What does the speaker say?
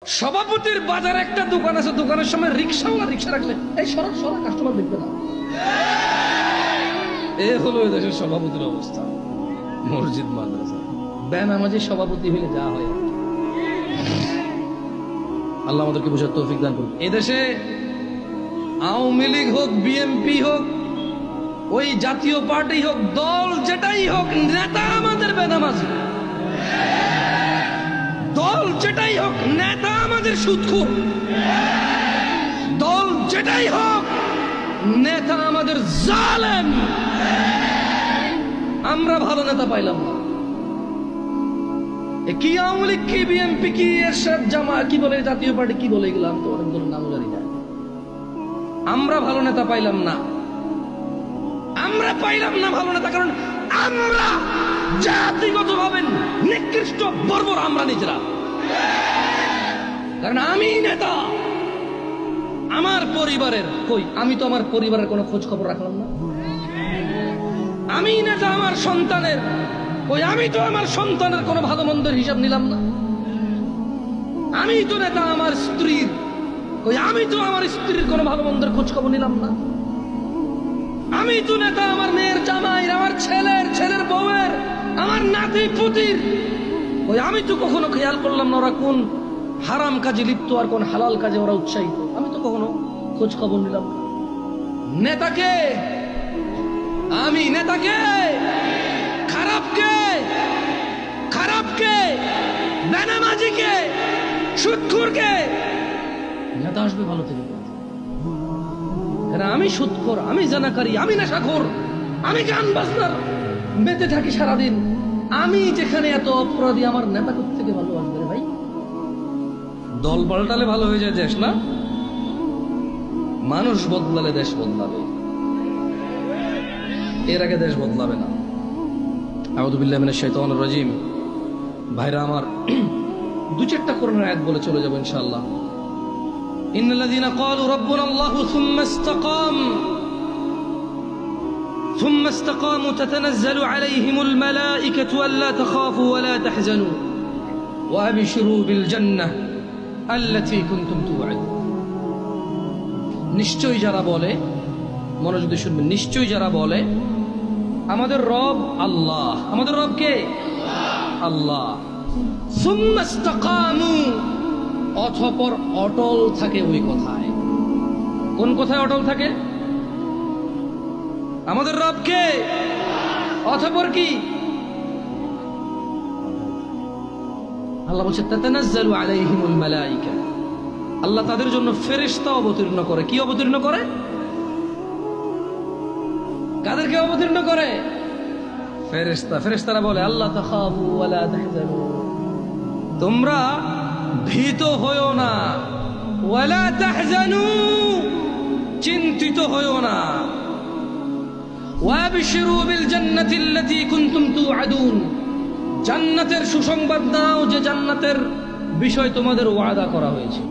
সভাপতির বাজারে একটা দোকান আছে, দোকানের সামনে রিক্সাওয়ালা রিক্সা রাখলে এই সরক সরক কাস্টমার দেখবে না। এ হলো এই দেশের সভাপতির অবস্থা। মসজিদ মাদ্রাসা বেনামাজি সভাপতি হইলে যা হয়। আল্লাহ আমাদেরকে বোঝার তৌফিক দান করুন। এদেশে আওয়ামী লীগ হোক, বিএনপি হোক, ওই জাতীয় পার্টি হোক, দল যেটাই হোক, নেতা আমাদের বেনামাজি। দল যেটাই হোক, নেতা আমাদের সুদখোর। দল যেটাই হোক, নেতা আমাদের জালেম। আমরা ভালো নেতা পাইলাম না। কি আওয়ামী লীগ, কি বিএনপি, কি এরশাদ, জামা, কি বলে জাতীয় পার্টি, কি বলে এগুলো তো অনেক ধরনের নাম জানি না। আমরা ভালো নেতা পাইলাম না। আমরা পাইলাম না ভালো নেতা, কারণ আমরা জাতিগতভাবে নিকৃষ্ট বর্বর আমরা নিজেরা। কারণ আমি নেতা, আমার পরিবারের কই, আমি তো আমার পরিবারের কোনো খোঁজ খবর রাখলাম না। আমি নেতা আমার সন্তানের কই, আমি তো আমার সন্তানের কোনো ভালো মন্দের হিসাব নিলাম না। আমি তো নেতা আমার স্ত্রীর কই, আমি তো আমার স্ত্রীর কোনো ভালো মন্দের খোঁজ খবর নিলাম না। আমি তো নেতা আমার মেয়ের জামাই, আমার ছেলের বউয়ের, আমার নাতি পুতির ওই আমি তো কখনো খেয়াল করলাম না ওরা কোন হারাম কাজে লিপ্ত আর কোন হালাল কাজে ওরা উৎসাহিত। আমি তো কখনো খোঁজ খবর নিলাম না। নেতাকে আমি, নেতাকে খারাপকে বেনামাজিকে সুদখোরকে নেতা আসবে ভালো থেকে। আমি সুদখোর, আমি জানাকারী, আমি নেশাখোর, আমি গান বাজনার মেতে থাকি সারাদিন। আমি যেখানে এত অপরাধী, আমার নেতা থেকে ভালো আসবে রে ভাই? দল পাল্টালে ভালো হয়ে যায় দেশ না? মানুষ বদলালে দেশ বদলাবে, এর আগে দেশ বদলাবে না। আউযু বিল্লাহি মিনাশ শাইতানির রাজিম। ভাইরা আমার, দু চারটা কোরআনের আয়াত বলে চলে যাব ইনশাআল্লাহ। ইন্নাল্লাযীনা ক্বালু রাব্বুনা আল্লাহু ثم استقاموا تتنزل عليهم الملائكة ألا تخافوا ولا تحزنوا وأبشروا بالجنة التي كنتم توعدون। নিশ্চয়ই যারা বলে, মনোযোগ দিয়ে শুনবেন, নিশ্চয়ই যারা বলে আমাদের রব আল্লাহ, আমাদের রব কে? আল্লাহ। ثم استقاموا, অতঃপর অটল থাকে ওই কথায়। কোন কথায় অটল থাকে? আমাদের রব কে? অতঃপর কি? আল্লাহ বলছে তাতানাজ্জালু আলাইহিমুল মালায়েকা, আল্লাহ তাদের জন্য ফেরেশতা অবতীর্ণ করে। কি অবতীর্ণ করে? কাদেরকে অবতীর্ণ করে? ফেরেশতা। ফেরেশতারা বলে আল্লাহ তাখাফু ওয়ালা তাহজানু, তোমরা ভীত হয়ো না, ওয়ালা তাহজানু, চিন্তিত হয়ো না, ওয়াবশিরু বিল জান্নাতি আল্লাতী কুনতুম তুআদুন, জান্নাতের সুসংবাদ দাও যে জান্নাতের বিষয় তোমাদের ওয়াদা করা হয়েছে।